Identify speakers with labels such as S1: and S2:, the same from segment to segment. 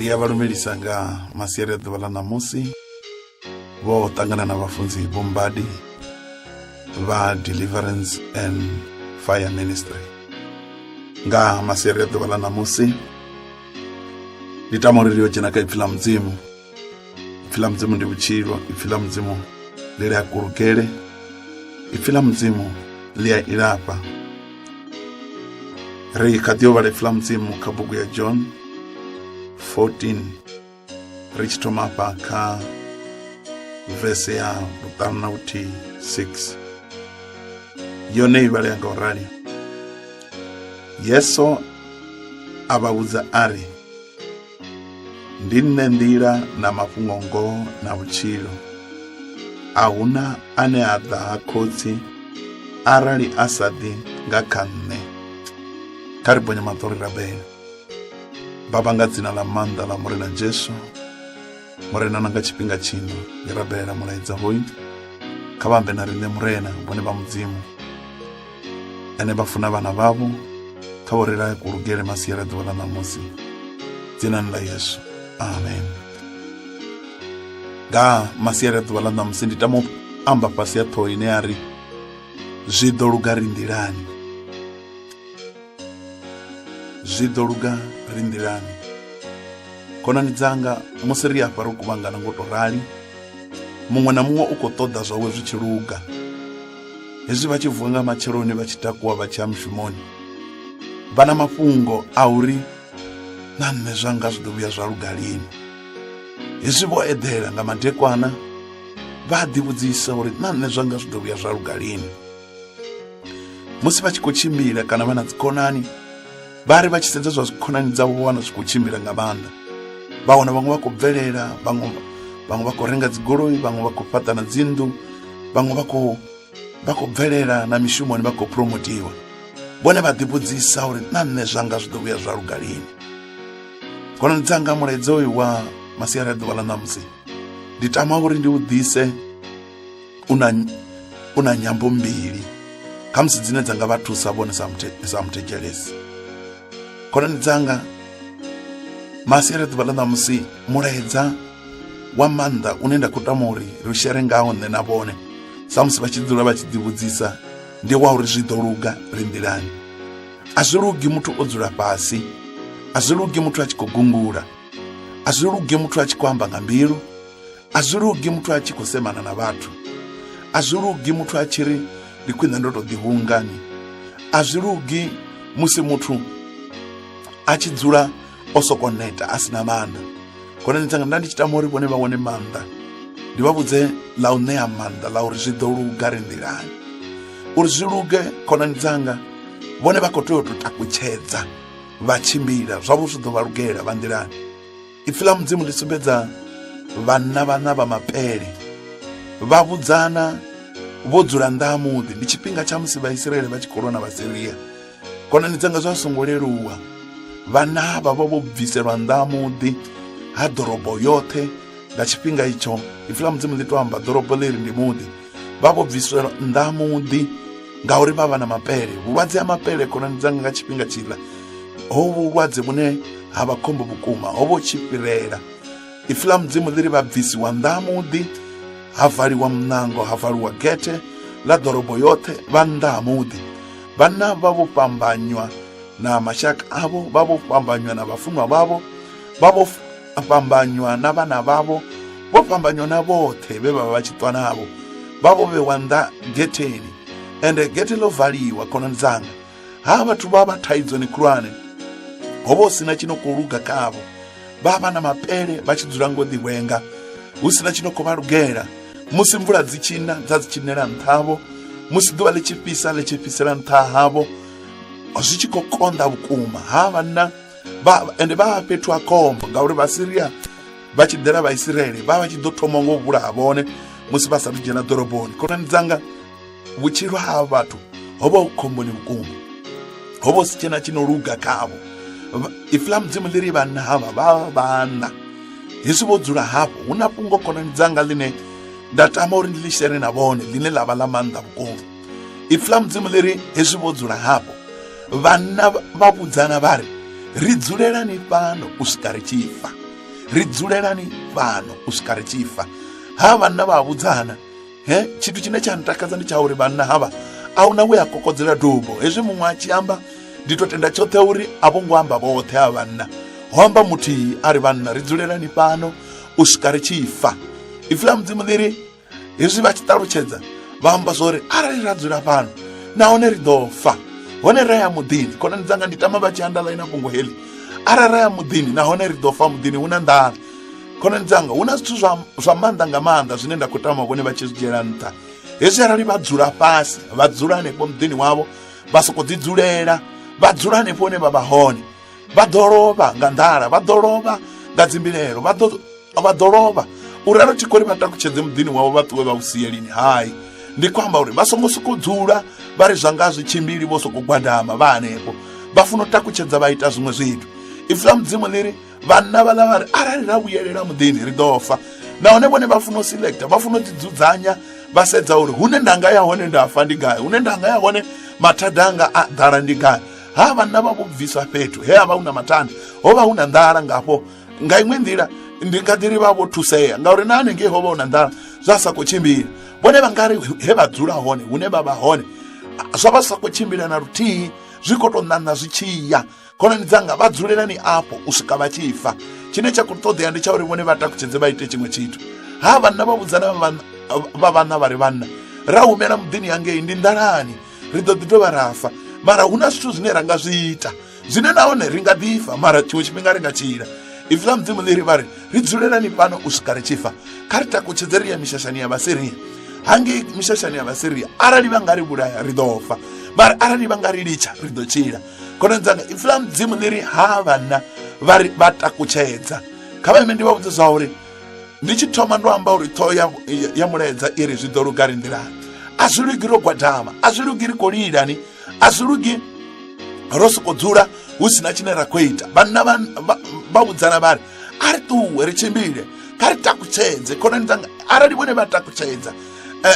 S1: Ndi ya vhalumelisa nga masiari a ḓuvha ḽa ṋamusi vho ṱangana na vhafunzi vho Mmbadi vha Deliverance and Fire Ministry. Nga masiari a ḓuvha ḽa ṋamusi ndi tama uri ri yo dzhena kha ipfi ḽa mudzimu. Ipfi ḽa mudzimu ndi vhutshilo, ipfi ḽa mudzimu ḽi a kulugele, ipfi ḽa mudzimu ḽi a ilafha. Ri kha ḓi yo vhala ipfi ḽa mudzimu kha bugu ya John 14 ri tshi thoma hafha kha vese ya 5-6 yone i vhalea nga u rali. Yesu a vha vhudza ari, ndi nṋe nḓila na mafhungo ngoho na vhutshilo. A huna ane a ḓa ha khotsi arali a sa ḓi nga kha nṋe. Kha ri bonye maṱo ri rabele. Baba, nga dzina ḽa maanḓa ḽa Murena Jesu, Murena na nga tshifhinga tshino ndi rabelela mulaedza hoyu kha vhambe na riṋe Murena vhone vha mudzimu ane vha funa vhana vhavho, kha vho ri lae kulugele masiari a ḓuvha ḽa ṋamusi dzinani ḽa Yesu, amen. Nga masiari a ḓuvha ḽa ṋamusi ndi tama u amba fhasi ya ṱhoho ine ya ri zwiḓo luga ri nḓilani. Zwiḓo luga ri nḓilani. Khonani dzanga, musi ri afha ri kuvhangana ngo to rali, muṅwe na muṅwe u khou ṱoḓa zwawe zwi tshi luga. Hezwi vha tshi vuwa nga matsheloni vha tshi takuwa vha tshi ya mushumoni, vha na mafhungo a uri na nṋe zwanga zwi ḓo vhuya zwa luga lini. Hezwi vho eḓela nga madekwana vha a ḓivhudzisa uri na nṋe zwanga zwi ḓo vhuya zwa luga lini. Musi vha tshi khou tshimbila kana vha na dzikhonani, vha ri vha tshi sedza zwa dzikhonani dzavho vho wana zwi khou tshimbila nga maanḓa. Vha wana vhaṅwe vha khou bvelela, vhaṅwe vha khou renga dzigoloi, vhaṅwe vha khou fhaṱa na dzinnḓu, vhaṅwe vha khou bvelela na mishumoni, vha khou promotiwa. Vhone vha ḓivhudzisa uri na nṋe zwanga zwi ḓo vhuya zwa luga lini. Khonani dzanga, mulaedza uyu wa masiari a ḓuvha ḽa ṋamusi ndi tama uri ndi u ḓise u na nyambo mbili khamusi dzine dza nga vha thusa vhone sa muthetshelesi. Khonani dzanga, masiari a ḓuvha ḽa ṋamusi mulaedza wa maanḓa une nda khou tama uri ri shere ngaho nṋe na vhone sa musi vha tshi dzula vha tshi ḓivhudzisa ndi wa uri zwi ḓo luga ri nḓilani. A zwi lugi muthu o dzula fhasi, a zwi lugi muthu a tshi khou gungula, a zwi lugi muthu a tshi khou amba nga mbilu, a zwi lugi muthu a tshi khou semana na vhathu, a zwi lugi muthu a tshi ri ndi khwine ndo to ḓihungani, a zwi lugi musi muthu a tshi dzula o soko neta a sina maanḓa. Khonani dzanga, nda ndi tshi tama uri vhone vha wane maanḓa, ndi vha vhudze ḽa u ṋea maanḓa ḽa uri zwi ḓo luga ri nḓilani. Uri zwi luge, khonani dzanga, vhone vha khou tea u to takutshedza vha tshimbila zwavho zwi ḓo vha lugela vha nḓilani. Ipfi ḽa mudzimu ḽi sumbedza vhana vha mapele vha vhudzana vho dzula nnḓa ha muḓi. Ndi tshifhinga tsha musi Vhaisraele vha tshi khou lwa na Vhasiria. Khonani dzanga, zwa songo leluwa. Vhana havha vha vho bviselwa nnḓa ha muḓi ha ḓorobo yoṱhe nga tshifhinga itsho. Ipfi ḽa mudzimu ḽi to amba ḓorobo ḽi ri ndi muḓi. Vha vho bviselwa nnḓa ha muḓi ngauri vha vha na mapele. Vhulwadze ha mapele, khonani dzanga, nga tshifhinga tshiḽa ho vhulwadze vhune ha vha khombo vhukuma, ho vho tshi fhirela. Ipfi ḽa mudzimu ḽi ri vha bvisiwa nnḓa ha muḓi, ha valiwa munango, ha valiwa gete ḽa ḓorobo yoṱhe, vha nnḓa ha muḓi. Vhana vha vho fhambanywa na mashaka avho, vha vho fhambanywa na vhafunwa vhavho, vha vho fhambanywa na vhana vhavho, vho fhambanywa na vhoṱhe vhe vha vha tshi ṱwa navho. Vha vho vhewa nnḓa getheni, ende gete ḽo valiwa. Khonani dzanga, ha vhathu vha vha thaidzoni khulwane, ho vha hu sina tshino khou luga khavho. Vha vha na mapele vha tshi dzula ngo ḓiwenga, hu sina tshino khou vha lugela. Musi mvula dzi tshina dza dzi tshinela nṱha havho, musi ḓuvha ḽi tshi fhisa ḽi tshi fhisela nṱha havho, zwi tshi khou konḓa vhukuma. Ha vhana ende vha vha fhethu ha khombo ngauri Vhasiria vha tshi ḓela Vhaisraele vha tshi ḓo thoma ngo vhulaha vhone musi vha sathu dzhena ḓoroboni. Khonani dzanga, vhutshilo ha vhathu ho vha hu khomboni vhukuma, ho vha hu si tshena tshino luga khavho. Ipfi ḽa mudzimu ḽi ri vhana havha vha vhana. Hezwi vho dzula hafho, hu na fhungo, khonani dzanga, ḽine nda tama uri ndi ḽi shere na vhone, ḽine ḽa vha ḽa maanḓa vhukuma. Ipfi ḽa mudzimu ḽi ri hezwi vho dzula hafho, vhana vha vhudzana vha ri, ri dzulelani fhano u swika ri tshi fa. ri dzulelani fhano u swika ri tshi fa. Ha vhanna vha vhudzana, tshithu tshine tsha ntakadza ndi tsha uri vhanna havha ahuna we a kokodzela dubo. Hezwi muṅwe a tshi amba ndi to tenda tshoṱhe uri a vho ngo amba vhoṱhe ha vhanna, ho amba muthihi a ri vhanna ri dzulelani fhano u swika ri tshi fa. Ifuḽa Mudzimu ḽiri hezwi vha tshi ṱalutshedza vha amba zwori arali ra dzula fhano nahone ri ḓo fa, hone ra ya muḓini. Khonani dzanga ndi tama vha tshi andaḽaina fhungo heḽi, arali ra ya muḓini nahone ri ḓo fa muḓini hu na nḓala. Khonani dzanga hu na zwithu zwa maanḓa nga maanḓa zwine nda khou tama vhone vha tshi zwi dzhiela nṱha. Hezwi arali vha dzula fhasi, vha dzula hanefho muḓini wavho, vha sokou ḓi dzulela, vha dzula hanefho hune vha vha hone, vha ḓo lovha nga nḓala, vha ḓo lovha nga dzimbilelo, vha ḓo lovha. Uralo tshi khou ri vha takutshedze muḓini wavho vha ṱuwe vha u sie lini? Hayi, ndi khou amba uri vha songo sokou dzula vha ri zwanga zwi tshimbili vho sokou gwadama vha hanefho, vha funa u takutshedza vha ita zwiṅwe zwithu. Ifuḽa Mudzimu ḽiri vhanna vhaḽa vha ri arali ra vhuyelela muḓini ri ḓo fa, nahone vhone vha funa u selecta, vha funa u ḓi dzudzanya, vha sedza uri hune ndanga ya hone nda fa ndi gai, hune ndanga ya hone mathada anga a ḓala ndi gai. Ha vhanna vha vho bviswa fhethu he havha hu na mathanda, ho vha hu na nḓala ngafho. Nga iṅwe nḓila ndi nga ḓi ri vha vho thusea ngauri na hanengei ho vha hu na nḓala zwa sa khou tshimbila. Vhone vha nga ri he vha dzula hone hune vha vha hone zwa vha sa khou tshimbila na luthihi, zwi khou tou ṋaṋa zwi tshi ya. Khonani dzanga vha dzulelani afho u swika vha tshi fa. Tshine tsha khou ṱoḓea ndi tsha uri vhone vha takutshedze vha ite tshiṅwe tshithu. Ha vhanna vha vhudzana vha vhanna vha ri vhanna ra humela muḓini hangei ndi nḓalani, ri ḓo ḓi dovha ra fa, mara hu na zwithu zwine ra nga zwi ita zwine nahone ri nga ḓi fa mara tshiṅwe tshifhinga ri nga tshila. Ifuḽa Mudzimu ḽiri vha ri ri dzulelani fhano u swika ri tshi fa. Kha ri takutshedze ri ya mishashani ya Vhasiriya. Hangei mishashani ya Vhasiriya arali vha nga ri vhulaya ri ḓo fa, mara arali vha nga ri litsha ri ḓo tshila. Khonani dzanga Ifuḽa Mudzimu ḽiri ha vhanna vha takutshedza. Kha vha ime ndi vha vhudze zwa uri ndi tshi thoma ndo amba uri ṱhoho ya mulaedza iri zwi ḓo luga ri nḓilani. A zwi lugi ro gwadama, a zwi lugi ri khou lilani, a zwi lugi ro sokou dzula hu sina tshine ra khou ita. Vhanna vha vhudzana vha ri a ri ṱuwe ri tshimbile, kha ri takutshedze. Khonani dzanga arali vhone vha takutshedza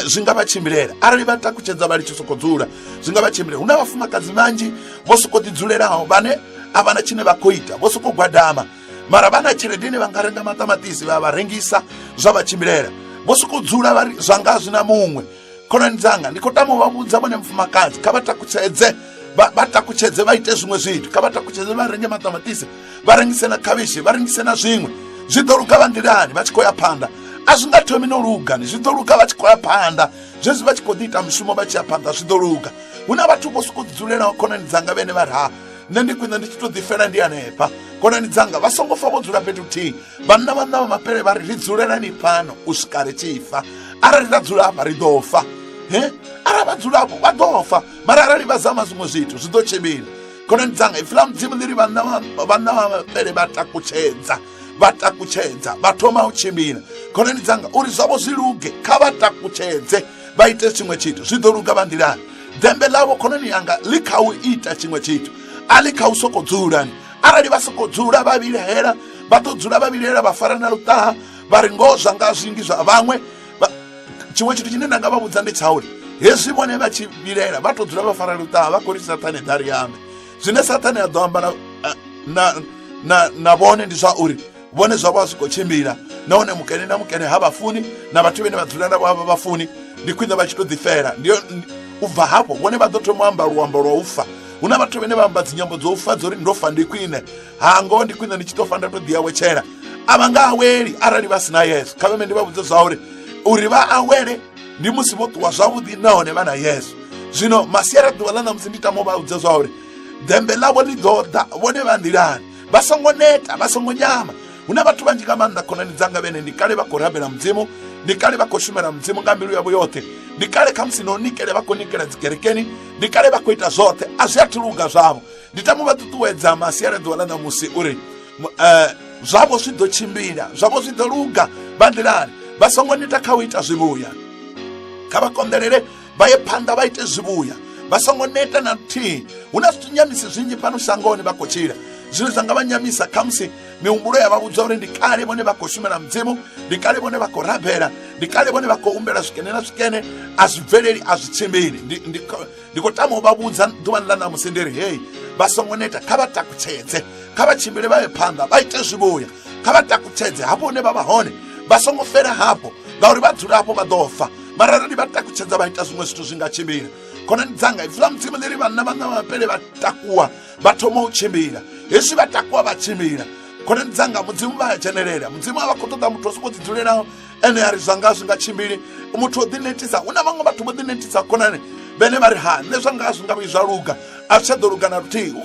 S1: zwi nga vha tshimbilela, arali vha takutshedza vha litshi sokou dzula zwi nga vha tshimbilela. Hu na vhafumakadzi vhanzhi vho sokou ḓi dzulelaho vhane a vha na tshine vha khou ita, vho sokou gwadama, mara vha na tshelede ine vha nga renga maṱamaṱisi vha rengisa zwa vha tshimbilela. Vho sokou dzula vha ri zwanga zwi na muṅwe. Khonani dzanga ndi khou tama u vha vhudza vhone mufumakadzi kha vha takutshedze, vha takutshedze vha ite zwiṅwe zwithu. Kha vha takutshedze vha renge maṱamaṱisi, vha rengise na khavhishi, vha rengise na zwiṅwe. Zwi ḓo luga vha nḓilani vha tshi khou ya phanḓa. A zwi nga thomi no luga, zwi ḓo luga vha tshi khou ya phanḓa. Zwezwi vha tshi khou ḓi ita mushumo vha tshi ya phanḓa zwi ḓo luga. Hu na vhathu vho sokou dzulelaho khonani dzanga vhene vha ri ha nṋe ndi khwine ndi tshi tou ḓifela ndi hanefha. Khonani dzanga vha songo fa vho dzula fhethu huthihi. Vhanna vha mapele vha ri ri dzulelani fhano u swika ri tshi fa. Arali ra dzula hafha ri ḓo fa, arali vha dzulapo vha ḓo fa, mara arali vha zama zwiṅwe zwithu zwi ḓo tshimbila. Khonani dzanga Ifuḽa Mudzimu ḽiri vhanna vha mapele vha takutshedza vha thoma u tshimbila. Khonani dzanga uri zwavho zwi luge kha vha takutshedze vha ite tshiṅwe tshithu zwi ḓo luga vha nḓilani. Dembe ḽavho khonani yanga ḽi kha u ita tshiṅwe tshithu, a ḽi kha u sokou dzulani. Arali vha sokou dzula vha vhilehela vha ḓo dzula vha vhilehela vha fara na luṱaha vha ri ngoho zwanga zwingi zwa vhaṅwe. Tshiṅwe tshithu tshine nda nga vha vhudza ndi tsha uri hezwi vhone vha tshi vhilehela vha tou dzula vha fara luṱaha vha khou ri Saṱhane ḓari yambe. Zwine Saṱhane a ḓo amba na vhone ndi zwa uri vhone zwavho a zwi khou tshimbila, nahone mukene na mukene ha vhafuni na vhathu vhene vha dzula navho havha vhafuni. Ndi khwine vha tshi tou ḓifela, ndi u bva hafho vhone vha ḓo thoma u amba luambo lwa u fa. Hu na vhathu vhene vha amba dzinyambo dzo u fa dzo ri ndo fa ndi khwine, ha ngoho ndi khwine ndi tshi tou fa nda tou ḓi awetshela. A vha nga aweli arali vha sina Yesu. Kha vheme ndi vha vhudze zwa uri vha awele ndi musi vho ṱuwa zwavhuḓi nahone vha na Yesu. Zwino masiari ḓuvha ḽa ṋamusi ndi tama u vha vhudze zwa uri dembe ḽavho ḽi ḓo ḓa vhone vha nḓilani, vha songo neta vha songo nyama. Hu na vhathu vhanzhi nga maanḓa khonani dzanga vhene ndi kale vha khou rabela Mudzimu, ndi kale vha khou shumela Mudzimu nga mbilu yavho yoṱhe, ndi kale khamusi no nikele vha khou nikela dzikerekeni, ndi kale vha khou ita zwoṱhe a zwi athu luga zwavho. Ndi tama u vha ṱuṱuwedza masiari ḓuvha ḽa ṋamusi uri zwavho zwi ḓo tshimbila, zwavho zwi ḓo luga vha nḓilani. Vha songo neta kha u ita zwivhuya, kha vha konḓelele vha ye phanḓa vha ite zwivhuya, vha songo neta na luthihi. Hu na zwithu nyamisi zwinzhi fhano shangoni vha khou tshila zwine zwa nga vha nyamisa khamusi mihumbulo ya vha vhudza uri ndi kale vhone vha khou shumela Mudzimu, ndi kale vhone vha khou rabela, ndi kale vhone vha khou umbela zwikene na zwikene, a zwi bveleli a zwi tshimbili. Ndi khou tama u vha vhudza ḓuvhani ḽa ṋamusi ndi ri hei vha songo neta kha vha takutshedze, kha vha tshimbile vha ye phanḓa vha ite zwivhuya. kha vha takutshedze hafho hune vha vha hone, vha songo fela hafho ngauri vha dzula hafho vha ḓo fa. Mara arali vha takutshedza vha ita zwiṅwe zwithu zwi nga tshimbila. Khonani dzanga, ifula mudzimu ḽiri vhanna mapele vha takuwa vha thoma u tshimbila. Hezwi vha takuwa vha tshimbila, khonani dzanga, mudzimu vha ya dzhenelela. Mudzimu a vha khou ṱoḓa muthu o sokou ḓi dzulelaho ene a ri zwanga zwi nga tshimbili, muthu o ḓinetisa. Hu na vhaṅwe vhathu vho ḓinetisa khonani vhane vha ri ha nṋe zwanga zwi nga vhi zwa luga, a zwi tsha ḓo luga na luthihi. Hu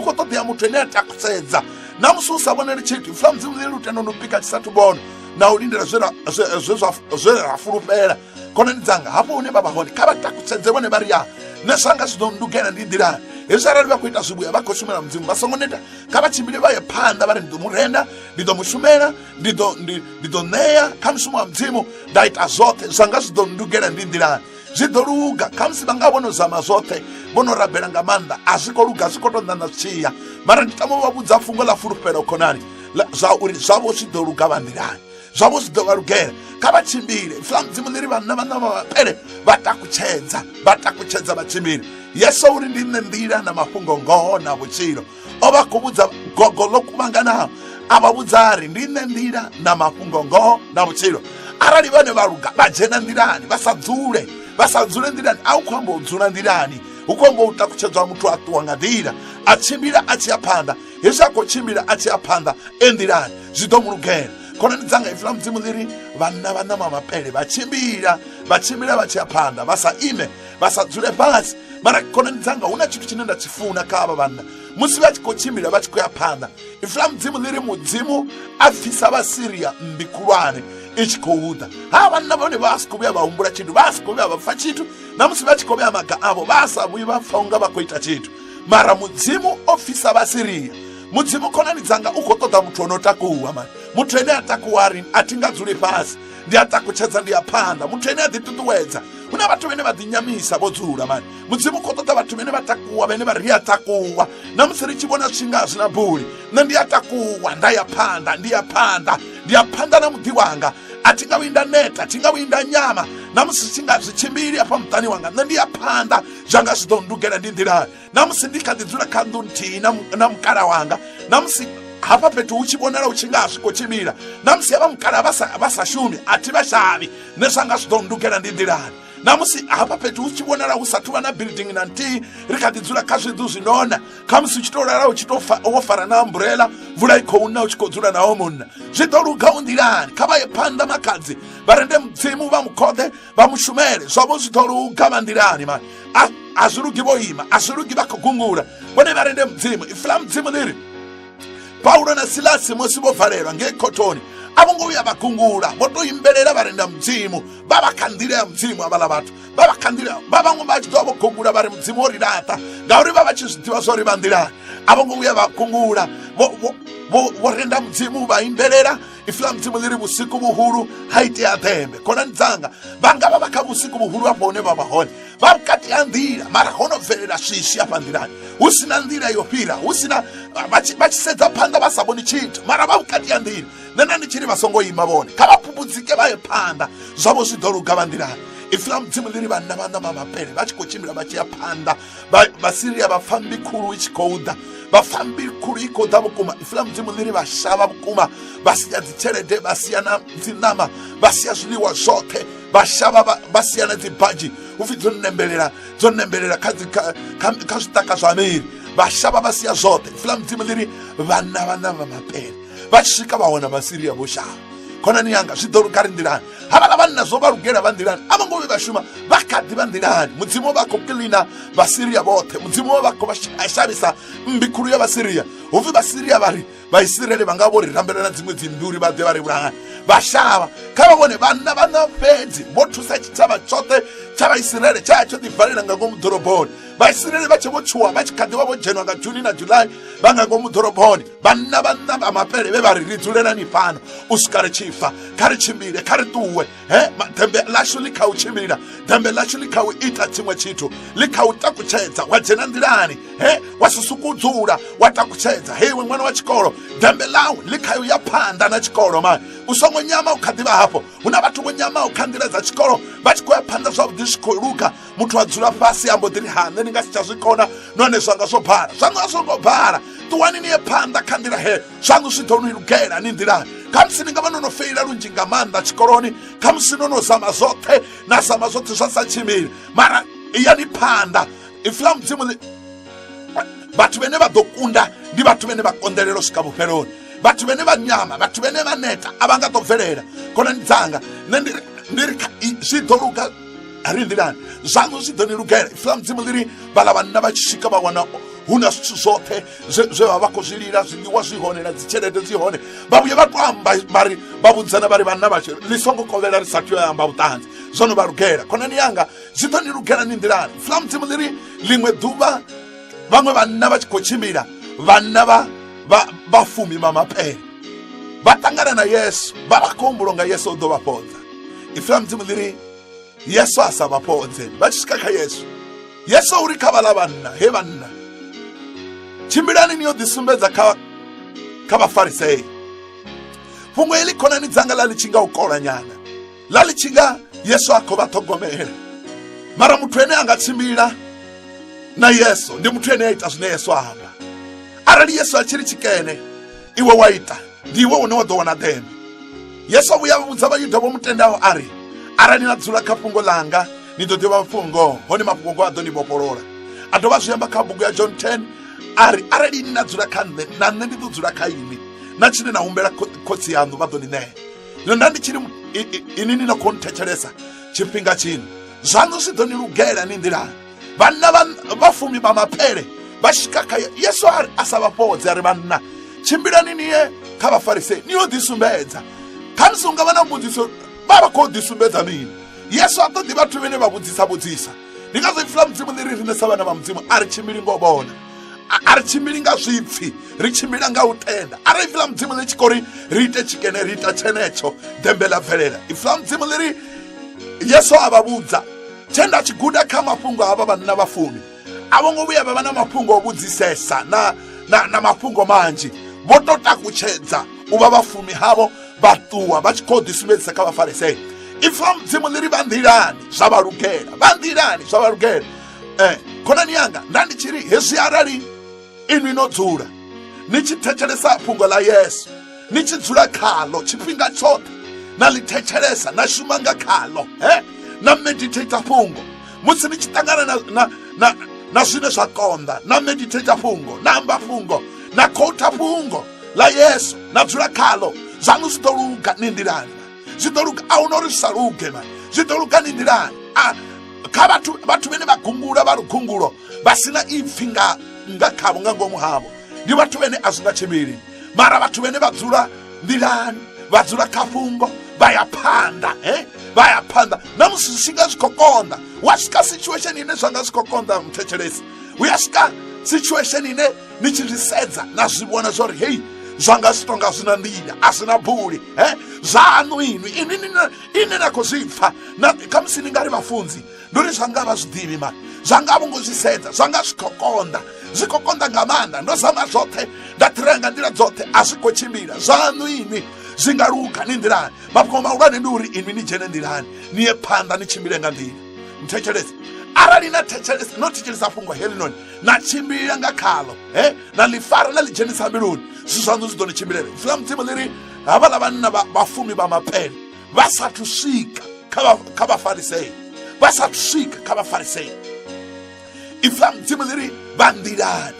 S1: khou ṱoḓea muthu ane a takusedza na musi u sa vhoneli tshithu. Ifula mudzimu ḽiri lutendo no pika tshisa thu vhona na u lindela zwe ra fulufhela. Khonani dzanga, hafho hune vha vha hone kha vha takutshedze vhone vha ri ya nṋe zwanga zwi ḓo ndugela ndi nḓilani. Hezwi arali vha khou ita zwivhuya vha khou shumela mudzimu vha songo neta, kha vha tshimbile vha ye phanḓa vha ri ndi ḓo murenda, ndi ḓo mushumela, ndi ḓo ṋea kha mushumo wa mudzimu, nda ita zwoṱhe zwanga zwi ḓo ndugela ndi nḓilani. Zwi ḓo luga kha musi vha nga vhono zama zwoṱhe vhono rabela nga maanḓa, a zwi khou luga, zwi khou tou ṋaṋa zwiya. Mara ndi tama u vha vhudza fungo ḽa fulufhelo khonani zwa uri zwavho zwi ḓo luga vha nḓilani, zwavho zwi ḓo vha lugela. Kha vha tshimbile, ifula mudzimu ḽiri vhanna mapele vha takutshedza vha tshimbile. Yesu uri ndi nṋe nḓila na mafhungo ngoho na vhutshilo. O vha khou vhudza gogo ḽo kuvhanganaho, a vha vhudza ri ndi nṋe nḓila na mafhungo ngoho na vhutshilo. Arali vhone vha luga vha dzhena nḓilani, vha sa dzule nḓilani. A hu khou amba u dzula nḓilani, hu khou amba u takutshedzwa muthu a ṱuwa nga nḓila, a tshimbila a tshi ya phanḓa. Hezwi a khou tshimbila a tshi ya phanḓa nḓilani, zwi ḓo mu lugela. Khonani dzanga, ifula mudzimu ḽiri vhanna mapele vha tshimbila vha tshi ya phanḓa, vha sa ime, vha sa dzule fhasi. Mara khonani dzanga, hu na tshithu tshine nda tshi funa kha avha vhanna musi vha tshi khou tshimbila vha tshi khou ya phanḓa. Ifula mudzimu ḽiri mudzimu a bvisa vha Siria mmbi khulwane i tshi khou ḓa. Ha vhanna vhone vha si khou vhuya vha humbula tshithu, vha si khou vhuya vha pfa tshithu, na musi vha tshi khou vhea maga avho vha sa vhuyi vha pfa unga vha khou ita tshithu. Mara mudzimu o bvisa vha Siria. Mudzimu khonani dzanga u khou ṱoḓa muthu ono takuwa mani, muthu ene a takuwa ri a thi nga dzuli fhasi, ndi a takutshedza, ndi a phanḓa, muthu ene a ḓi ṱuṱuwedza. Hu na vhathu vhane vha ḓi nyamisa vho dzula mani. Mudzimu u khou ṱoḓa vhathu vhane vha takuwa, vhane vha ri a takuwa na musi ri tshi vhona zwi nga zwi na buli, nṋe ndi a takuwa, nda ya phanḓa, ndi ya phanḓa na muḓi wanga. A thi nga vhuyi nda neta, thi nga vhuyi nda nyama, na musi zwi nga zwi tshimbili hafha muṱani wanga, nṋe ndi ya phanḓa, zwanga zwi ḓo ndugela ndi nḓilani. Na musi ndi kha ḓi dzula kha nnḓu nthihi na mukala wanga, na musi hafha fhethu hu tshi vhonala hu tshi nga zwi khou tshimbila, na musi havha mukala vha sa shumi, a thi vha shavhi, nṋe zwanga zwi ḓo ndugela ndi nḓilani. Na musi hafha fhethu hu tshi vhonala hu sathu vha na building na nthihi, ri kha ḓi dzula kha zwiḓu zwinona, kha musi u tshi tou lala u tshi wo fara na umbrella, mvula i khou na u tshi khou dzula nawo munna, zwi ḓo luga u nḓilani. Kha vha ye phanḓa makhadzi vha rende mudzimu, vha mukhode, vha mushumele, zwavho zwi ḓo luga vha nḓilani mani. A zwi lugi vho ima, a zwi lugi vha khou gungula, vhone vha rende mudzimu. Ifula mudzimu ḽiri Paulo na Silasi musi vho valelwa ngei khothoni, a vho ngo vhuya vha gungula, vho tou imbelela vha renda mudzimu, vha vha kha nḓila ya mudzimu. Havhaḽa vhathu vha vha kha nḓila, vha vhaṅwe vha tshi ḓo vho gungula vha ri mudzimu o ri laṱa, ngauri vha vha tshi zwi ḓivha zwa uri vha nḓilani. A vho ngo vhuya vha gungula, vho renda mudzimu, vha imbelela. Ifula mudzimu ḽiri vhusiku vhuhulu ha itea ḓembe. Khonani dzanga, vha nga vha kha vhusiku vhuhulu hafho hune vha vha hone, vha vhukati ha nḓila, mara ho no bvelela swishi hafha nḓilani, hu sina nḓila yo fhira, hu sina, vha tshi sedza phanḓa vha sa vhoni tshithu, mara vha vhukati ha nḓila. Nṋe ndi tshiri vha songo ima vhone, kha vha phupudzike vha ye phanḓa, zwavho zwi ḓo luga vha nḓilani. Ifula mudzimu ḽiri vhanna mapele vha tshi khou tshimbila vha tshi ya phanḓa, vha Siria vha pfa mmbi khulu i tshi khou ḓa, vha pfa mmbi khulu i khou ḓa vhukuma. Ifula mudzimu ḽiri vha shavha vhukuma, vha sia dzi tshelede, vha sia na dzi ṋama, vha sia zwiḽiwa zwoṱhe, vha shavha, vha sia na dzi badzhi, upfi dzo nembelela kha zwiṱaka zwa miri, vha shavha vha sia zwoṱhe. Ifula mudzimu ḽiri vhanna mapele vha tshi swika vha wana vha Siria vho shavha. Khonani yanga, zwi ḓo luga ri nḓilani. Havhaḽa vhanna zwo vha lugela vha nḓilani, a vho ngo vhuya vha shuma, vha kha ḓi vha nḓilani. Mudzimu vha khou kiḽina vha Siria vhoṱhe, mudzimu vha khou vha shavhisa mmbi khulu ya vha Siria. Hupfi vha Siria vha ri Vaisraeli vha nga vho ri rambela na dziṅwe dzinduri vha ḓe vha ri vhulaya, vha shavha. Kha vha vhone vhanna fhedzi vho thusa tshitshavha tshoṱhe tsha Vaisraeli tsha tsho ḓi valela nga ngomu ḓoroboni. Vaisraeli vha tshe vho tshuwa, vha tshi kha ḓi vha vho dzhenwa nga Juni na July vha nga ngomu ḓoroboni. Vhanna vha mapele vhe vha ri dzulelani fhano u swika ri tshi fa, kha ri tshimbile, kha ri ṱuwe. Ḓembe ḽashu ḽi kha u tshimbila, ḓembe ḽashu ḽi kha u ita tshiṅwe tshithu, ḽi kha u takutshedza. Wa dzhena nḓilani, wa susuku dzula, wa takutshedza. Iwe ṅwana wa tshikolo, ḓembe ḽawe ḽi kha u ya phanḓa na tshikolo mani. U songo nyama u kha ḓi vha hafho. Hu na vhathu vho nyamaho kha nḓila dza tshikolo, vha tshi khou ya phanḓa zwavhuḓi zwi khou luga. Muthu a dzula fhasi ambo ḓi ri ha, nṋe ndi nga si tsha zwi kona, nahone zwanga zwo bala, zwanga zwo ngo bala. ṱuwani niye phanḓa kha nḓila he zwaṋu zwi ḓo ni lugela ni nḓilani. Khamusi ni nga vha no no feila lunzhi nga maanḓa tshikoloni, khamusi no no zama zwoṱhe na zama zwoṱhe zwa sa tshimbili, mara yani phanḓa. Ifula Mudzimu vhathu vhane vha ḓo kunda ndi vhathu vhane vha konḓelela u swika vhufheloni, vhathu vhane vha nyama, vhathu vhane vha neta a vha nga ḓo bvelela. Khonani dzanga, nṋe ndi ri zwi ḓo luga ri nḓilani, zwaṋu zwi ḓo ni lugela. Ifula Mudzimu ḽi ri vhaḽa vhanna vha tshi swika vha wana hu na zwithu zwoṱhe zwe vha khou zwi lila, zwiḽiwa zwi hone na dzitshelede dzi hone, vha vhuye vha to amba mari vha vhudzana vha ri vhanna vhashu ḽi songo kovhela ri sathu ya amba vhuṱanzi zwo no vha lugela. Khonani yanga, zwi ḓo ni lugela ni nḓilani. Ifula Mudzimu ḽi ri ḽiṅwe ḓuvha vhaṅwe vhanna vha tshi khou tshimbila, vhanna vha fumi vha mapele vha ṱangana na Yesu, vha vha khou humbula nga Yesu o ḓo vha fhodza. Ifula Mudzimu ḽi ri Yesu a sa vha fhodze. Vha tshi swika kha Yesu uri kha vhaḽa vhanna, he vhanna tshimbilani ni yo ḓisumbedza kha vhafarisei. Fhungo heḽi khonani dzanga ḽa ḽi tshi nga u kola nyana, ḽa ḽi tshi nga Yesu a khou vha ṱhogomela, mara muthu ene a nga tshimbila na Yesu ndi muthu ene a ita zwine Yesu amba. Arali Yesu a tshi ri tshikene iwe wa ita, ndi iwe une wa ḓo wana ḓeme. Yesu a vhuya vhudza vhayuda vho mutendaho a ri, arali na dzula kha fhungo ḽanga ni ḓo ḓivha mafhungo, hone mafhungo a ḓo ni vhofholola. A dovha zwi amba kha bugu ya John 10 ari arali ni na dzula kha nṋe na nṋe ndi ḓo dzula kha ini, na tshine na humbela khotsi yaṋu vha ḓo ni ṋea. Zwino nda ndi tshiri ini ni no khou nthetshelesa tshifhinga tshino, zwaṋu zwi ḓo ni lugela ni nḓilani. Vhanna vha fumi vha mapele vha swika kha Yesu a sa vha fhodze, a ri vhanna tshimbilani niye kha vhafarisei ni yo ḓisumbedza. Khamusi u nga vha na mbudziso, vha vha khou ḓisumbedza mini? Yesu a ṱoḓi vhathu vhane vha vhudzisa. Ndi ngazwo Ifula Mudzimu ḽi ri rine sa vhana vha Mudzimu a ri tshimbili ngo vhona, a ri tshimbili nga zwipfi, ri tshimbila nga u tenda. Arali Ifula Mudzimu ḽi tshi khou ri ri ite tshikene, ri ita tshenetsho, dembe ḽa bvelela. Ifula Mudzimu ḽi ri Yesu a vha vhudza tshe nda tshi guda kha mafhungo havha vhanna vha fumi, a vho ngo vhuya vha vha na mafhungo o vhudzisesa na mafhungo manzhi, vho to takutshedza u vha vhafumi havho vha ṱuwa vha tshi khou ḓisumbedzisa kha vhafarisei. Ifula Mudzimu ḽi ri vha nḓilani zwa vha lugela, vha nḓilani zwa vha lugela. Khonani yanga, nda ndi tshi ri hezwi arali inwi no dzula ni tshi thetshelesa fhungo ḽa Yesu, ni tshi dzula khaḽo tshifhinga tshoṱhe, na ḽi thetshelesa, na shuma nga khaḽo, na meditate fhungo, musi ni tshi ṱangana na zwine zwa konḓa, na meditate fhungo, na amba fhungo, na khouta fhungo ḽa Yesu, na dzula khaḽo, zwaṋu zwi ḓo luga ni nḓilani. Zwi ḓo luga, a hu na uri zwi sa luge mani, zwi ḓo luga ni nḓilani. Kha vhathu vhane vha gungula vha ri gungulo vha sina ipfhi nga khavho nga ngomu havho, ndi vhathu vhane a zwi nga tshimbili. Mara vhathu vhane vha dzula nḓilani, vha dzula kha fhungo, vha ya phanḓa, vha ya phanḓa na musi zwi nga zwi khou konḓa. Wa swika situation ine zwa nga zwi khou konḓa muthetshelesi, u ya swika situation ine ni tshi zwi sedza na zwi vhona zwa uri hei zwa nga zwi tonga zwi na nḓila, a zwi na buli, zwaṋu ine na khou zwi pfa, khamusi ni nga ri vhafunzi ndi uri zwa nga vha zwiḓivhi mani, zwa nga vho ngo zwi sedza, zwa nga zwi khou konḓa, zwi khou konḓa nga maanḓa. Ndo zama zwoṱhe, nda ṱhirela nga nḓila dzoṱhe, a zwi khou tshimbila. Zwaṋu inwi zwi nga luga ni nḓilani. Mafhungo mahulwane ndi uri inwi ni dzhene nḓilani, ni ye phanḓa, ni tshimbile nga nḓila. Mthetshelesi, arali no thetshelesa fhungo heḽi noni, na tshimbila nga khaḽo, na ḽi fara na ḽi dzhenisa mbiluni, zwi zwaṋu zwi ḓo ni tshimbilela. Ifula Mudzimu ḽi ri havhaḽa vhanna vhafumi vha mapele vha sathu swika kha vhafarisei, vha sathu swika kha vhafarisei. Ifula Mudzimu ḽi ri vha nḓilani,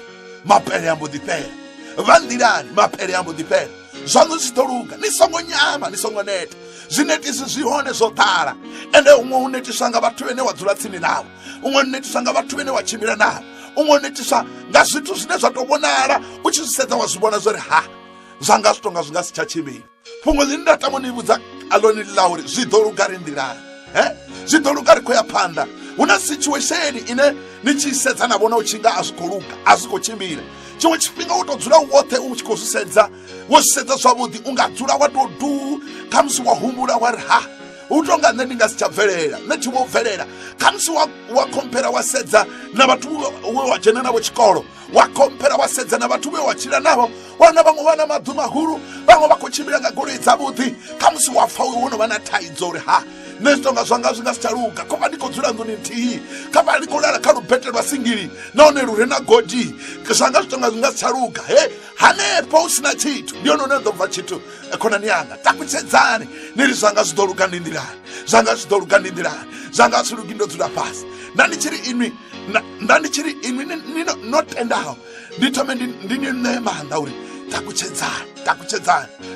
S1: mapele a mbo ḓi fhela, vha nḓilani, mapele a mbo ḓi fhela. Zwaṋu zwi ḓo luga, ni songo nyama, ni songo neta. Zwinetiswa zwi hone zwo ḓala, ende uṅwe u netiswa nga vhathu vhane wa dzula tsini navho, uṅwe u netiswa nga vhathu vhane wa tshimbila navho, uṅwe u netiswa nga zwithu zwine zwa tou vhonala, u tshi zwi sedza wa zwi vhona zwo ri zwa nga zwi tonga zwi nga si tsha tshimbila. Fhungo ḽine nda tama ni vhudza aḽoni ḽa uri zwi ḓo luga ri nḓilani, zwi ḓo luga ri khou ya phanḓa. Hu na situation ine ni tshi sedza na vhona u tshi nga a zwi khou luga, a zwi khou tshimbila. Tshiṅwe tshifhinga u tou dzula woṱhe u tshi khou zwi sedza, wo zwi sedza zwavhuḓi, u nga dzula wa tou khamusi wa humbula wa ri u tou nga nṋe ndi nga si tsha bvelela, nṋe thi wo bvelela. Khamusi wa khomphera wa sedza na vhathu we wa dzhena navho tshikolo, wa khomphera wa sedza na vhathu we wa tshila navho, wana vhaṅwe vha na maḓu mahulu, vhaṅwe vha khou tshimbila nga goloi dzavhuḓi. Khamusi wa pfa wo no vha na thaidzo uri nṋe zwitonga zwanga zwi nga si tsha luga. Kho vha ndi khou dzula nḓuni nthihi, kha vha ndi khou lala kha lubete lwa singili nahone lu re na godi, zwanga zwitonga zwi nga si tsha luga. Hanefho hu sina tshithu ndi hone hune ḓo bva tshithu. Khonani yanga, takutshedzani ni ri zwanga zwi ḓo luga ndi nḓilani, zwanga zwi ḓo luga ndi nḓilani, zwanga zwi lugi ndo dzula fhasi. Nda ndi tshiri inwi no tendaho, ndi thome ndi ni ṋee maanḓa uri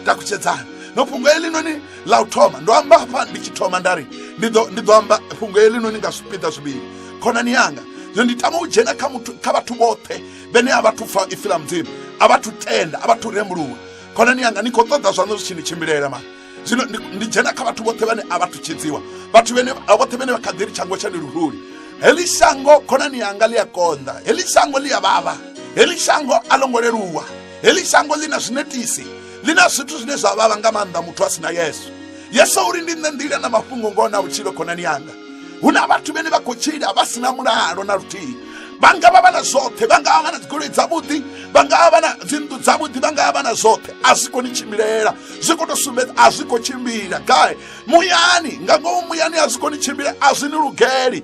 S1: takutshedzani. No fhungo heḽi noni ḽa u thoma ndo amba hafha ndi tshi thoma ndari ndi ḓo amba fhungo heḽi noni nga zwipiḓa zwivhili. Khonani yanga, zwino ndi tama u dzhena kha vhathu vhoṱhe vhene a vhathu fa ifi ḽa mudzimu, a vhathu tenda, a vhathu rembuluwa. Khonani yanga, ni khou ṱoḓa zwaṋo zwi tshi ni tshimbilela mani. Zwino ndi dzhena kha vhathu vhoṱhe vhane a vhathu tshidziwa, vhathu vhoṱhe vhene vha kha ḓi ri shango tsha ni luhuli. Heḽi shango khonani yanga ḽi a konḓa, heḽi shango ḽi a vhavha, heḽi shango a ḽo ngo leluwa, heḽi shango ḽi na zwineṱisi, ḽi na zwithu zwine zwa vhavha nga maanḓa muthu a sina Yesu. Yesu uri ndi nṋe nḓila na mafhungo ngoho na vhutshilo. Khonani yanga, hu na vhathu vhene vha khou tshila vha sina mulalo na luthihi. Vha nga vha na zwoṱhe, vha nga vha na dzigoloi dzavhuḓi, vha nga vha na dzinnḓu dzavhuḓi, vha nga vha na zwoṱhe, a zwi khou ni tshimbilela. Zwi khou tou sumbedza a zwi khou tshimbila gai muyani, nga ngomu muyani a zwi khou ni tshimbila, a zwi ni lugeli.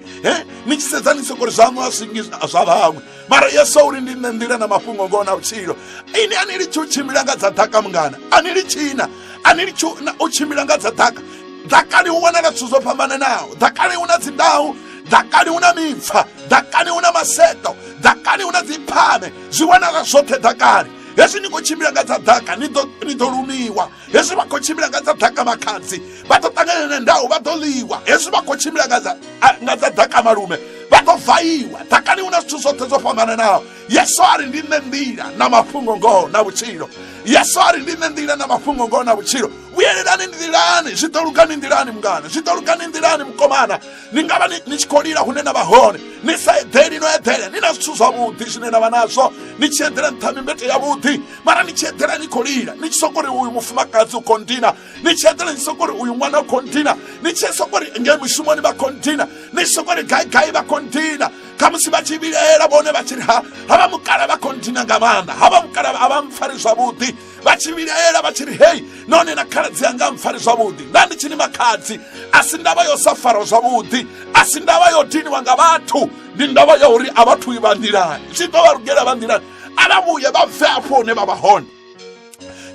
S1: Ni tshi sedza ni sokori zwaṅwe a zwingi zwa vhaṅwe, mara Yesu uri ndi nṋe nḓila na mafhungo ngoho na vhutshilo. Ini a ni litshi u tshimbila nga dza ḓaka mungana, a ni litshina, a ni litshi u tshimbila nga dza ḓaka. Ḓakani hu wanala zwithu zwo fhambananaho, ḓakani hu na dzindau, ḓakani hu na mipfa, ḓakani hu na maseto, ḓakani hu na dziphame, zwi wanala zwoṱhe ḓakani. Hezwi ni khou tshimbila nga dza ḓaka ni ḓo lumiwa. Hezwi vha khou tshimbila nga dza ḓaka makadzi vha ḓo ṱangana na ndau vha ḓo ḽiwa. Hezwi vha khou tshimbila nga dza ḓaka malume vha ḓo vaiwa. Ḓakani hu na zwithu zwoṱhe zwo fhambananaho. Yesu ari ndi nṋe nḓila na mafhungo ngoho na vhutshilo. Yesu ari ndi nṋe nḓila na mafhungo ngoho na vhutshilo. Vhuyelelani nḓilani, zwi ḓo luga ni nḓilani mungana, zwi ḓo luga ni nḓilani mukomana. Ni nga vha ni tshi khou lila hune na vha hone, ni sa eḓeli no eḓela, ni na zwithu zwavhuḓi zwine na vha nazwo, ni tshi eḓela nṱha mimbete yavhuḓi, mara ni tshi eḓela ni khou lila, ni tshi soko ri uyu mufumakadzi u kontina, ni tshi eḓela ni soko ri uyu ṅwana u kontina, ni tshi soko ri ngei mushumoni vha kontina, ni soko ri gai vha kontina. Khamusi vha tshi vhilela vhone vha tshi ri havha mukala vha kontina nga maanḓa, havha mukala a vha mpfari zwavhuḓi, vha tshi vhilela vha tshi ri hei nahone na khaladzi yanga mpfari zwavhuḓi. Nda ndi tshi ni makhadzi, a si ndavha yo sa farwa zwavhuḓi, a si ndavha yo diniwa nga vhathu, ndi ndavha ya uri a vhathu vha nḓilani. Zwi ḓo vha lugela vha nḓilani, a vha vhuye vha bve afho hune vha vha hone.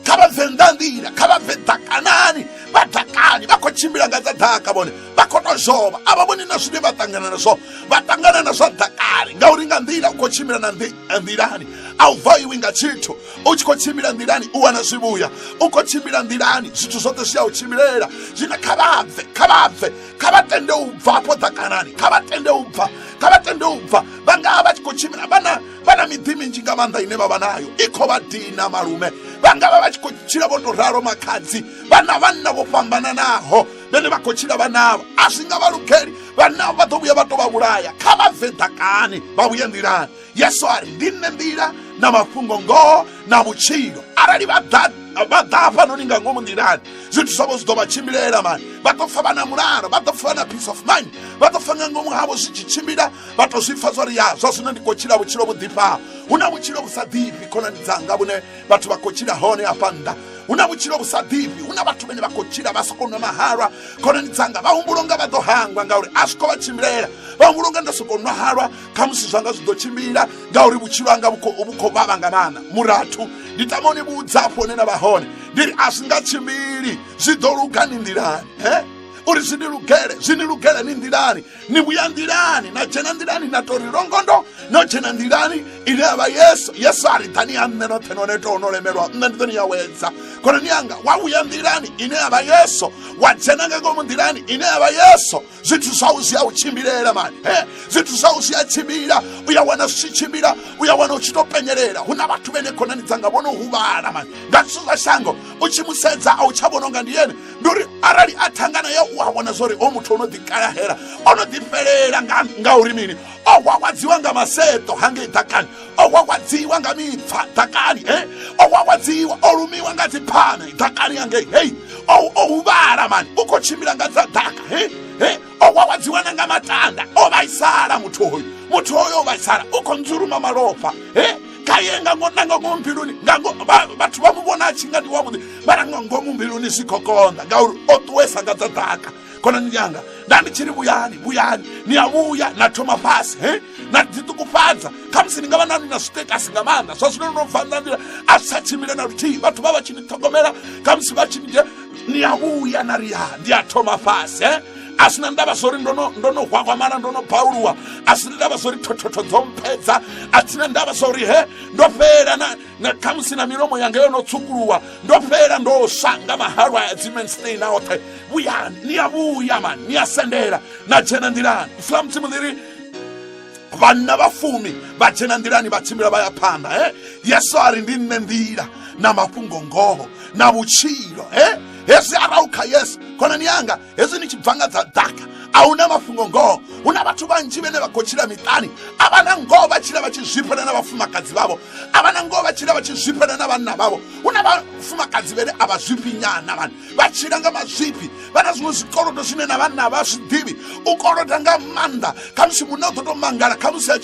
S1: Kha vha bve nnḓa nḓila, kha vha bve ḓakanani, vha ḓakani vha khou tshimbila nga dza ḓaka vhone, vha khou tou zhovha, a vha vhoni na zwine vha ṱangana nazwo, vha ṱangana na zwa ḓakani. Ngauri nga nḓila u khou tshimbila na nḓilani a u vaiwi nga tshithu, u tshi khou tshimbila nḓilani u wana zwivhuya, u khou tshimbila nḓilani zwithu zwoṱhe zwi a u tshimbilela. Zwine kha vha tende u bva afho ḓakanani, kha vha tende u bva. Vha nga vha tshi khou tshimbila vha na miḓi minzhi nga maanḓa ine vha vha nayo, i khou vha dina malume. Vha nga vha tshi khou tshila vho tou ralo makhadzi, vha na vhanna vho fhambananaho vhene vha khou tshila vha navho, a zwi nga vha lugeli. Vhanna vha ḓo vhuya vha tou vha vhulaya, kha vha bve ḓakani vha vhuye nḓilani. Yesu ari ndi nṋe nḓila na mafhungo ngoho na vhutshilo. Arali vha ḓa hafhanoni nga ngomu nḓilani, zwithu zwavho zwi ḓo vha tshimbilela mani. Vha ḓo pfa vha na mulalo, vha ḓo pfa vha na peace of mind, vha ḓo pfa nga ngomu havho zwi tshi tshimbila, vha tou zwi pfa zwa ri ya zwa zwino ndi khou tshila vhutshilo vhuḓifhaho. Hu na vhutshilo vhu sa ḓifhi khonani dzanga vhune vhathu vha khou tshila hone hafha nnḓa. Hu na vhutshilo vhu sa ḓifhi, hu na vhathu vhane vha khou tshila vha soko nwa mahalwa. Khonani dzanga vha humbula unga vha ḓo hangwa ngauri a zwi khou vha tshimbilela. Vha humbula unga nda soko nwa halwa khamusi zwanga zwi ḓo tshimbila ngauri vhutshilo hanga vhu khou vhavha nga maanḓa. Murathu ndi tama u ni vhudza hafho hune na vha hone, ndi ri a zwi nga tshimbili, zwi ḓo luga ni nḓilani. Uri zwi ni lugele ni nḓilani, ni vhuya nḓilani, na dzhena nḓilani na tori longondo, no dzhena nḓilani ine ya vha Yesu. Yesu ari ḓani ya nṋe noṱhe no netaho no lemelwa, nṋe ndi ḓo ni awedza. Khonani yanga, wa vhuya nḓilani ine ya vha Yesu, wa dzhena nga ngomu nḓilani ine ya vha Yesu, zwithu zwau zwi a u tshimbilela mani. Zwithu zwau zwi a tshimbila, u ya wana zwi tshi tshimbila, u ya wana u tshi tou penyelela. Hu na vhathu vhene khonani dzanga vho no huvhala mani nga zwithu zwa shango, u tshi mu sedza a u tsha vhona unga ndi yene. Ndi uri arali a thangana ya u a vhona zwori o muthu ono ḓikalahela, ono ḓifhelela nga uri mini, o hwahwadziwa nga maseto hangei ḓakani, o hwahwadziwa nga mipfa ḓakani, o hwahwadziwa o lumiwa nga dziphame ḓakani hangei. Hei o huvhala mani, u khou tshimbila nga dza ḓaka, o hwahwadziwa na nga matanda, o vhaisala muthu hoyo o vhaisala, u khou ndzuruma malofha. Kaye nga ngomu mbiluni, vhathu vha mu vhona a tshi nga ndi wavhuḓi, mara nga ngomu mbiluni zwi khou konḓa ngauri o ṱuwesa nga dza ḓaka. khonani yanga ndani tshiri vuyani ni ya vuya na thoma fhasi na ḓiṱukufhadza khamusi ni ngavha nani na zwitekasi nga maanḓa zwa zwino no bva nnḓa nḓila a si tsha tshimbile na luthihi vhathu vha tshi ni ṱhogomela khamusi vha tshi ni ni ya vuya na ri ndi ya thoma fhasi a sina ndavha zwori ndono hwahwamana ndono bhauluwa a sina ndavha zwori thothoto dzo mphedza a sina ndavha zwori ndo fhela na khamusi na milomo yanga yo no tsukuluwa ndo fhela ndo sanga mahalwa ya dzimenstein oṱhe vuyani ni ya vuya mani ni ya sendela na dzhena nḓilani flamtimuliri vanna va fumi va dzhena nḓilani va tshimbila vha ya phanḓa yesu ari ndi nne nḓila na mafhungo ngoho na vhutshilo hezwi arali kha yesu khonani yanga hezwi ni tshi bva nga dza ḓaka ahuna mafhungo ngoho huna vhathu vhanzhi vhane vha khou tshila miṱani a vha na ngoho vha tshila vha tshi zwifhela na vhafumakadzi vhavho a vha na ngoho vha tshila vha tshi zwifhela na vhanna vhavho huna vhafumakadzi vhane a vha zwifhi nyana vhani vha tshila nga mazwifhi vha na zwiṅwe zwikolodo zwine na vhanna vha zwi ḓivhi u koloda nga maanḓa khamusi munna u ḓo tou mangala khamusi a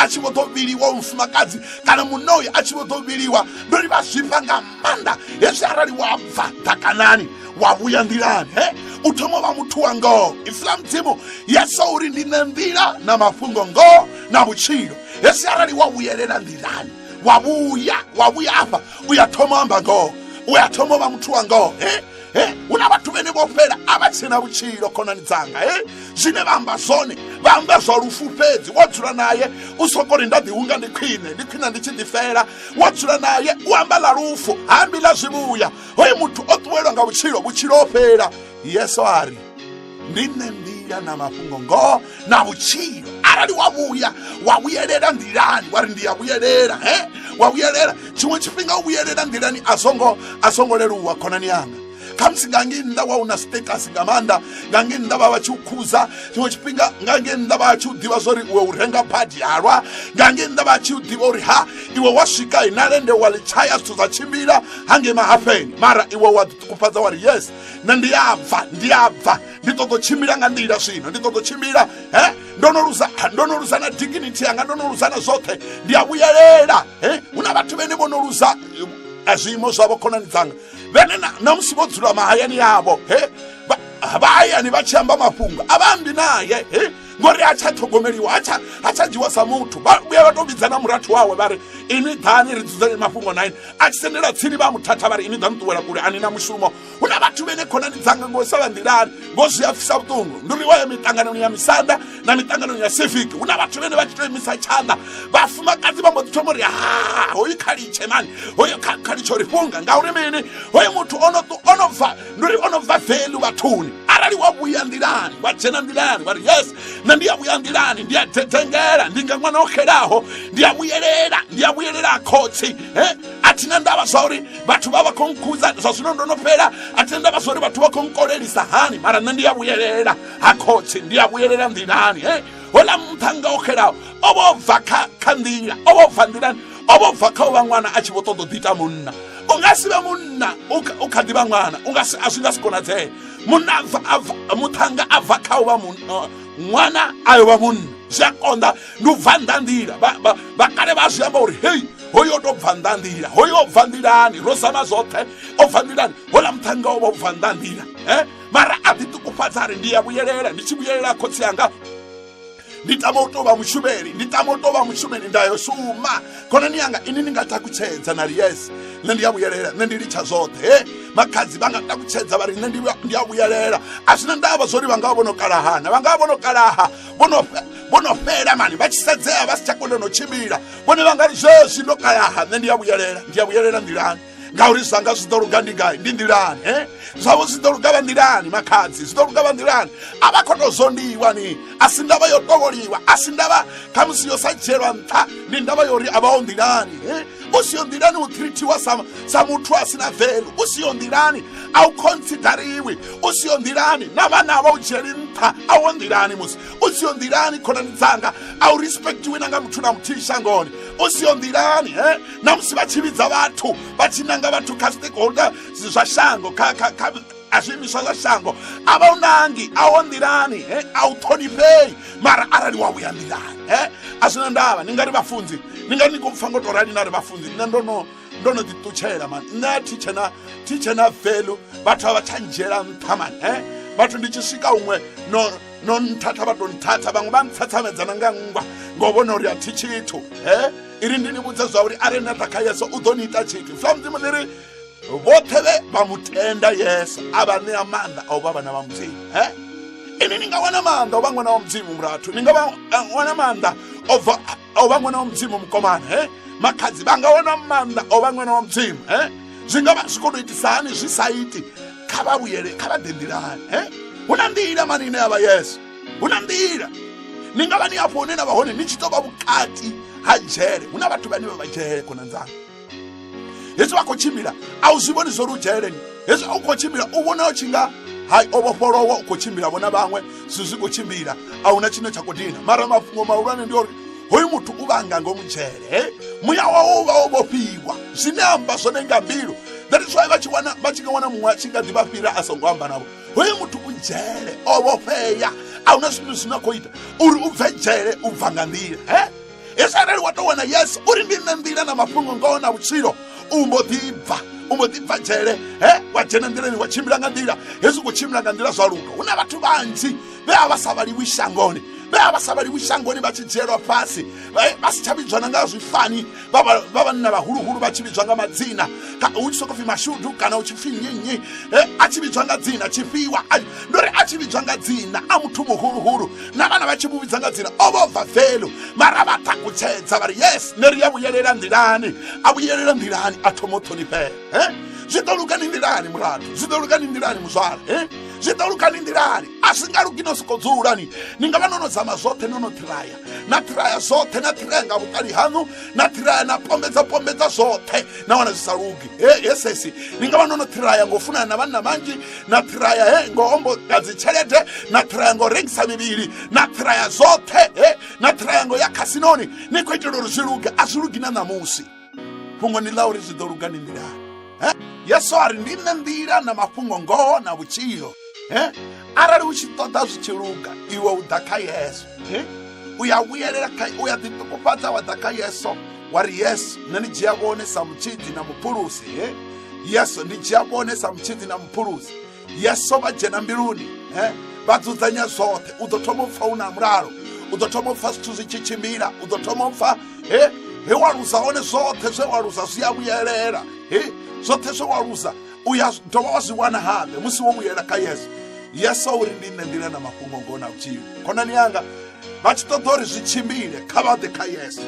S1: tshi vho ḓo vhiliwa mufumakadzi kana munna uyo a tshi vho ḓo vhiliwa ndo ri vha zwifha nga maanḓa hezwi arali wa bva ḓakanani wa vhuya nḓilani u thoma vha muthu wa ngoho islam timu yesu uri ndi nne nḓila na mafhungo ngoho na vhutshilo hezwi arali wa vhuyelela nḓilani wa vhuya afha u ya thoma amba ngoho u ya thoma vha muthu wa ngoho huna vhathu vhene vho fhela a vha tsina vhutshilo khonani dzanga zwine vha amba zwone vha amba zwa lufu fhedzi wo dzula naye u soko ri nda ḓihunga ndi khwine ndi tshi ḓifela wo dzula naye u amba ḽa lufu hambi ḽa zwivhuya hoyo muthu o ṱuwelwa nga vhutshilo o fhela yesu ari ndi nne nḓila na mafhungo ngoho na vhutshilo arali wa vhuyelela nḓilani wari ndi ya vhuyelela wa vhuyelela tshiṅwe tshifhinga u vhuyelela nḓilani a songo leluwa khonani yanga khamusi nga ngei nnḓa wa una status nga maanḓa nga ngei nnḓa vha tshi u khuza tshiṅwe tshifhinga nga ngei nnḓa vha tshi u ḓivha zwori iwe u renga badi halwa nga ngei nnḓa vha tshi u ḓivha uri iwe wa swika na lende wa ḽitshaya zwithu zwa tshimbila hangei mahafheni mara iwe wa ḓiṱukufhadza wari yes na ndi ya bva ndi ṱoḓo tshimbila nga nḓila zwino ndi ṱoḓo tshimbila ndo no luza na dignity yanga ndo no luza na zwoṱhe ndi ya vhuyelela huna vhathu vhene vho no luza zwiimo zwavho khonani dzanga vhene na musi vho dzula mahayani yavho vha hayani vha tshi amba mafhungo a vha ambi naye ngori a tsha ṱhogomeliwa a tsha dzhiwa sa muthu vhuya vha tou vhidza na murathu wawe vha ri ini ḓani ri dzudzanye mafhungo na ini a tshi sendela tsini vha muthatha vha ri ini ḓani ṱuwela kule ani na mushumo huna vhathu vhene khonani dzanga ngo sa vha nḓilani ngo zwi a fisa vhuṱungu ndi ri wa ya miṱanganoni ya misanda na miṱanganoni ya civic huna vhathu vhene vha tshi tou imisa tshanḓa vhafumakadzi vha mbo ḓi thoma uri hoyu khalitshe mani hoyu khalitshe uri funga ngauri mini hoyu muthu ono bva velu vhathuni arali wa vhuya nḓilani wa dzhena nḓilani vha ri yes na ndi ya vhuya nḓilani ndi ya dedengela ndi nga ṅwana o xelaho ndi ya vhuyelela khotsi a thina ndavha zwa uri vhathu vha khou nkhuza zwa zwino ndo no fhela a thina ndavha zwa uri vhathu vha khou nkolelisa hani mara nṋe ndi ya vhuyelela ha khotsi ndi ya vhuyelela nḓilani hola muthanga o xelaho o vho bva kha nḓila o vho bva nḓilani o vho bva kha u vha ṅwana a tshi vho ṱoḓa u ḓita munna u nga si vhe munna u kha ḓi vha ṅwana a zwi nga si konadzee munna muthanga a bva kha u vha ṅwana a yo vha munna zwi a konḓa ndi u bva nnḓa nḓila vha kale vha zwi amba uri hei hoyo o tou bva nnḓa nḓila hoyo o bva nḓilani ro zama zwoṱhe o bva nḓilani hola muthanga o vha u bva nnḓa nḓila mara a ḓiṱukufhadza ari ndi ya vhuyelela ndi tshi vhuyelela khotsi yanga ndi tama u tou vha mushumeli nda yo shuma khonani yanga ini ni nga takutshedza na ri yes nṋe ndi ya vhuyelela nṋe ndi litsha zwoṱhe makhadzi vha nga takutshedza vha ri nṋe ndi ya vhuyelela a zwina ndavha zwori vha nga vha vho no kalahana vha nga vha vho no kalaha vho no fhela mani vha tshi sedzea vha si tsha kona no tshimbila vhone vha nga ri zwezwi ndo kalaha nṋe ndi ya vhuyelela nḓilani ngauri zwanga zwi ḓo luga ndi gai ndi nḓilani zwavho zwi ḓo luga vha nḓilani makhadzi zwi ḓo luga vha nḓilani a vha khou tou zondiwa ni a si ndavha yo tovholiwa a si ndavha khamusi yo sa dzhielwa nṱha ndi ndavha yo uri a vha o nḓilani u siho nḓilani u treatiwa sa muthu a si na velu u siho nḓilani a u consideriwi u siho nḓilani na vhana vha u dzhieli nṱha a wo nḓilani musi u siho nḓilani khonani dzanga a u respectiwi na nga muthu na muthihi shangoni u siho nḓilani na musi vha tshi vhidza vhathu vha tshi nanga vhathu kha stakeholder zwa shango kha a zwiimiswa zwa shango a vha u nangi a wo nḓilani a u ṱhonifhei mara arali wa vhuya nḓilani a zwina ndavha ni nga ri vhafunzi ni nga ni khou pfa ngo tou rali na ri vhafunzi nṋe ndo no ḓiṱutshela mani nṋe thi tshena velu vhathu a vha tsha ndzhiela nṱha mani vhathu ndi tshi swika huṅwe no nthatha vha to nthatha, vhaṅwe vha ntsatsamedzana nga nngwa ngo vhona uri a thi tshithu. Iri ndi ni vhudza zwa uri are na ḓa kha Yesu u ḓo ni ita tshithu. Fula Mudzimu ḽi ri vhoṱhe vha mutenda Yesu a vha ṋea maanḓa a u vha vhana vha Mudzimu. Ini ni nga wana maanḓa o vha ṅwana wa Mudzimu murathu, ni nga wana maanḓa o vha ṅwana wa Mudzimu mukomana. Makhadzi vha nga wana maanḓa o vha ṅwana wa Mudzimu. Zwi nga vha zwi khou tou itisa hani zwi sa iti, kha vha vhuyele, kha vha ḓe nḓilani. Hu na nḓila mani ine ya vha Yesu, hu na nḓila. Ni nga vha ni hafho hune na vha hone ni tshi tou vha vhukati ha dzhele. Hu na vhathu vhane vha vha dzhele khonani dzanga. Hezwi vha khou tshimbila a u zwi vhoni zwo ri u dzheleni. Hezwi u khou tshimbila u vhona u tshi nga hai o vhofholowa u khou tshimbila vhona vhaṅwe zwi khou tshimbila a hu na tshine tsha khou dina. Mara mafhungo mahulwane ndi uri hoyu muthu u vha nga ngomu dzhele. Muya wawe u vha wo vhofhiwa zwine amba zwone nga mbilu. That is why vha tshi nga wana muṅwe a tshi nga ḓi vha fhira a songo amba navho. Hoyu muthu u dzhele o vhofhea, a hu na zwithu zwine a khou ita uri u bve dzhele u bva nga nḓila. Hezwi arali wa tou wana Yesu uri ndi nṋe nḓila na mafhungo ngoho na vhutshilo, u mbo ḓi bva dzhele wa dzhena nḓilani wa tshimbila nga nḓila. Hezwi khou tshimbila nga nḓila zwa luga. Hu na vhathu vhanzhi vhe a vha sa vhaliwi shangoni, vhe a vha sa vhaliwi shangoni vha tshi dzhielwa fhasi, vha si tsha vhidzwana nga zwifani, vha vhanna vhahuluhulu vha tshi vhidzwa nga madzina, hu tshi sokou pfi mashudu kana hu tshi pfi nnyi, a tshi vhidzwa nga dzina tshifhiwa. Ndi uri a tshi vhidzwa nga dzina a muthu muhuluhulu na vhana vha tshi mu vhidza nga dzina o vho bva velu, mara vha takutshedza vha ri yes nṋe ri ya vhuyelela nḓilani, a vhuyelela nḓilani a thoma u ṱhonifhea. Zwiḓo luga ni nḓilani murathu, zwiḓo luga ni nḓilani muzwala, zwiḓo luga ni nḓilani. A zwi nga lugi no sokou dzula ni nga vha no zama zwoṱhe, no ṱhiraya na ṱhiraya zwoṱhe, na ṱhiraya nga vhuṱali haṋu, na ṱhiraya na pombedza zwoṱhe, na wana zwi sa lugi. Yesesi ni nga vha no ṱhiraya ngo funana na vhanna vhanzhi, na ṱhiraya ngo omboga dzi tshelede, na ṱhiraya ngo rengisa mivhili, na ṱhiraya zwoṱhe, na ṱhiraya ngo ya khasinoni. Ni khou itela uri zwi luge, a zwi lugi na ṋamusi. Fhungo ni ḽa uri zwi ḓo luga ni nḓilani. Yesu a ri ndi nṋe nḓila na mafhungo ngoho na vhutshilo. Arali u tshi ṱoḓa zwi tshi luga iwe u ḓa kha Yesu, u ya vhuyelela u ya ḓiṱungufhadza wa ḓa kha Yesu wa ri Yesu nṋe ndi dzhia vhone sa mutshidzi na muphulusi. Yesu ndi dzhia vhone sa mutshidzi na muphulusi. Yesu vha dzhena mbiluni, vha dzudzanya zwoṱhe. U ḓo thoma u pfha u na mulalo, u ḓo thoma u pfha zwithu zwi tshi tshimbila, u ḓo thoma u pfha he wa luza hone zwoṱhe zwe wa luza zwi a vhuyelela. Zwoṱhe zwe wa luza u ya dovha wa zwi wana habe musi wo vhuyela kha Yesu. Yesu uri ndi nṋe nḓila na mafhungo ngoho na vhutshilo. Khonani yanga vha tshi ṱoḓa uri zwi tshimbile kha vha ḓe kha Yesu.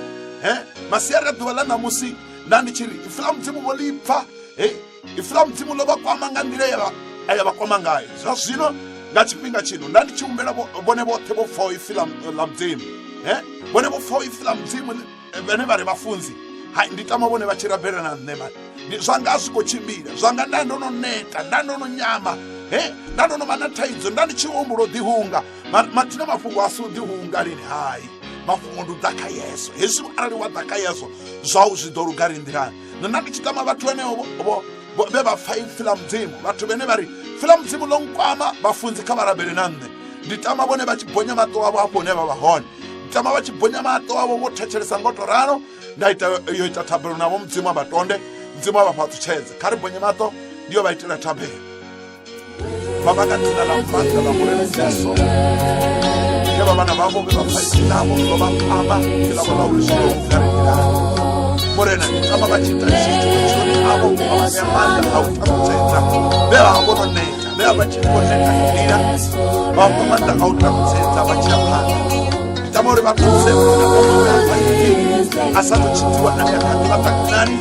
S1: Masiari a ḓuvha ḽa ṋamusi nda ndi tshi ri ifula Mudzimu vho ḽi pfha, ifula Mudzimu ḽo vha kwama nga nḓila ya vha kwama ngayo. Zwa zwino nga tshifhinga tshino nda ndi tshi humbela vhone vhoṱhe vho pfhaho ifula ḽa Mudzimu, vhone vho pfhaho ifula Mudzimu vhane vha ri vhafunzi, ndi tama vhone vha tshi rabela na nṋe mani. Zwanga a zwi khou tshimbila, zwanga nda ndo no neta, nda ndo no nyama, nda ndo no vha na thaidzo, nda ndi tshi humbula u ḓihunga. Mathina mafhungo a si u ḓihunga lini, hayi mafhungo ndi u ḓa kha Yesu. Hezwi arali wa ḓa kha Yesu zwau zwi ḓo luga ri nḓilani. Nda ndi tshi tama vhathu vhenevho vhe vha pfha ifula Mudzimu, vhathu vhene vha ri fula Mudzimu ḽo nkwama, vhafunzi kha vha rabele na nṋe. Ndi tama vhone vha tshi bonya maṱo avho hafho hune vha vha hone, ndi tama vha tshi bonya maṱo avho vho thetshelesa ngo to ralo. Nda yo ita thabelo navho Mudzimu a vha tonde, Mudzimu a vha fhaṱutshedze. Kha ri bonye maṱo ndi yo vha itela thabelo. Baba ka dzina ḽa Mufatha ḽa Murena Jesu, ke vha vhana vhavho vhe vha pfha isinavho vho vha amba ke ḽa vha uri zwi nga ri nḓilani. Murena ndi tama vha tshi ita tshithu vhutshiloni havho, vha vha ṋea maanḓa a u ṱalutshedza vhe vha vho no neta, vhe vha tshi khou neta nḓila, vha vha maanḓa a u ṱalutshedza vha tshi ya phanḓa. Ndi tama uri vha thuse a sa tou tshidziwa ane a kha ḓi vha takunani,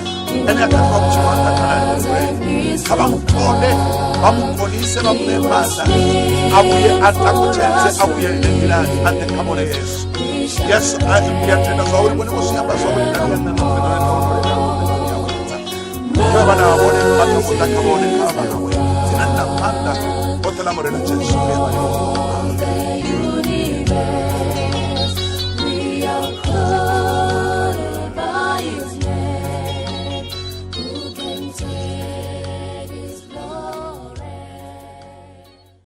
S1: ane a kha ḓi vha vhutshilo ha takunani. Kha vha mu ṱole, vha mu konise, vha mu ṋee maanḓa a vhuye a takutshedze, a vhuyelele nḓilani a ḓe kha vhone Yesu. Yesu ndi a tenda zwa uri vhone vho zwi amba zwavhuḓi nga nḓila nṋe kha vhana vha vhone vha ṱo ḓa kha vhone, kha vhana vhone dzina ḽa maanḓa oṱhe ḽa Murena Jesu.